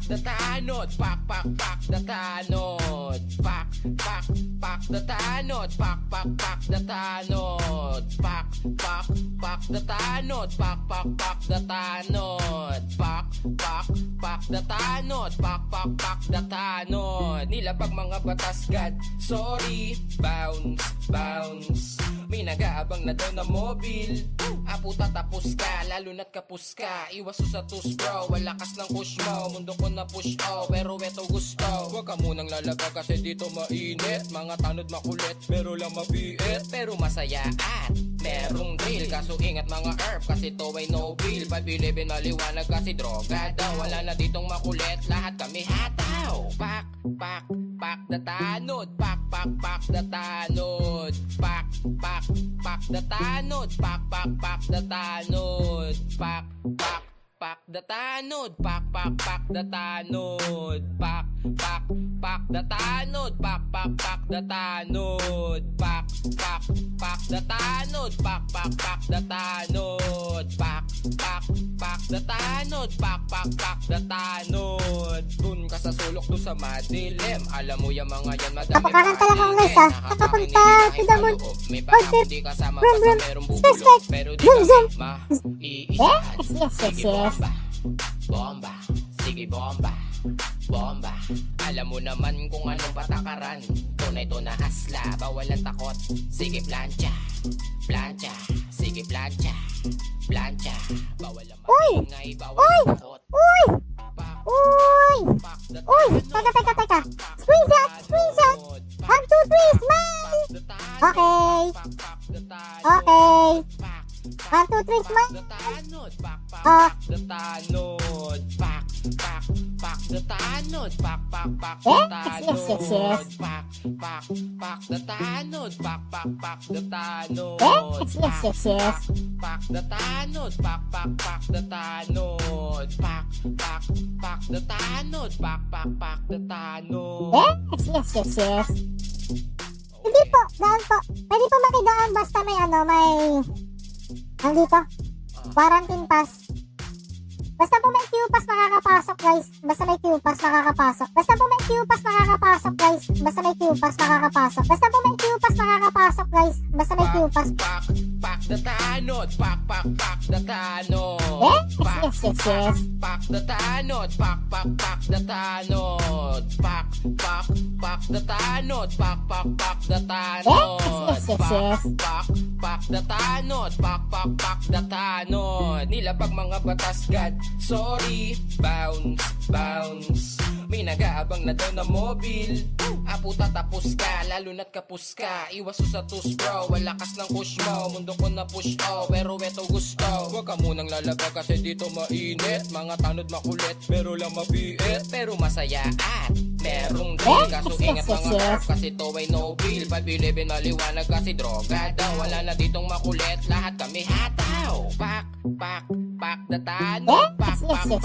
the tanod, pak the tanod, pak the tanod, pak the tanod, pak the tanod, pak the tanod, pak the tanod, pak the tanod. Nilabag mga batas God, sorry, bounce. May nag-aabang na daw na mobil. Apo tatapos ka, lalo na't kapus ka. Iwas sa tus bro, walakas ng push mo. Mundo ko na push pero eto gusto. Huwag ka munang lalabag kasi dito mainit. Mga tanod makulit, pero lang mabiit. Pero masaya at merong drill. Kaso ingat mga herb, kasi to ay no bill. Pabilibin maliwanag kasi droga daw. Wala na ditong makulit, lahat kami hataw. Pak the tanod, pak the tanod, pak the tanod, pak the tanod, pak the tanod, pak the tanod, pak the tanod, pak the tanod, pak the tanod, pak the tanod, pak the tanod, pak the tanod. Dun ka sa sulok, dun sa madilim. Alam mo yung mga yan madami. Napakaranta lang ako guys ha. Nakapunta to the moon. May pangako di kasama pa sa merong bubulok. Pero di kami maiisahan. Sige bomba, sige bomba. Alam mo naman kung anong patakaran. Tunay to na hasla, bawal ang takot. Sige plancha, sige plancha. Bawal ang maingay, bawal ang takot. Teka. Screenshot. 1, 2, 3, smile. Okay. 1, 2, 3, smile. The tanod, pak the tanod, pak the tanod, pak the tanod, pak the tanod, pak the tanod, pak the tanod, pak the tanod, pak the tanod, pak the tanod. Yes. Hindi po, daan po. Pwede po makidaan basta may andito, quarantine pass. Basta po may Q-pass nakakapasok guys. Basta may Q-pass nakakapasok. Basta po may Q-pass nakakapasok guys. Basta may Q-pass nakakapasok. Basta po may Q-pass nakakapasok guys. Basta may Q-pass. Pak the tanod, pak the tanod. Yes. Pak the tanod, pak the tanod. Pak the tanod, pak the tanod. Pak the tanod, pak the tanod. Nilabag mga batas God, sorry, bounce. May nag-aabang na daw na mobil. Apo tatapos ka, lalo na't kapus ka. Iwas sa tus bro, walakas ng push mo. Mundo ko na push pero eto gusto. Huwag ka munang lalabag kasi dito mainit. Mga tanod makulit, pero lang mabiit. Pero masaya at merong drill. Kaso ingat mga herb, kasi to ay no bill. Pabilibin maliwanag kasi droga daw. Wala na ditong makulit, lahat kami hataw. Pak the tanod, pak the tanod, pak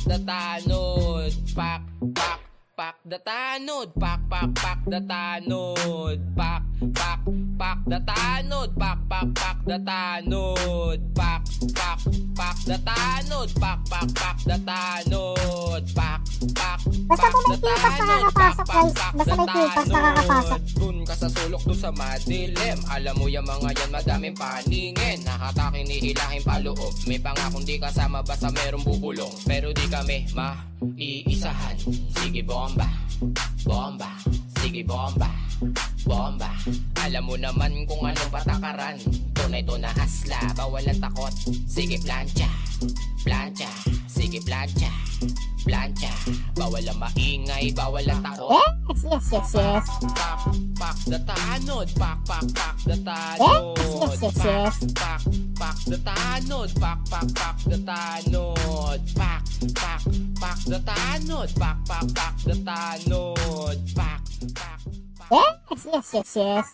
the tanod, pak the tanod, pak the tanod, pak the tanod, pak the tanod, pak the tanod, pak the tanod, pak the tanod, pak Basta po may Q-pass nakakapasok guys. Basta may Q-pass nakakapasok. Dun ka sa sulok, dun sa madilim. Alam mo yung mga yan madaming paningin. Nakataking nihilahin paloob. May pangakong di kasama basta merong bubulong. Pero di kami maiisahan. Sige bomba. Sige bomba. Alam mo naman kung anong patakaran. Tunay to na hasla, bawal ang takot. Sige plancha. Sige plancha. Bawal ang maingay, bawal ang takot. Yes. Pak the tanod, pak the tanod. Pak the tanod, pak the tanod. Pak the tanod, pak the tanod. Yes.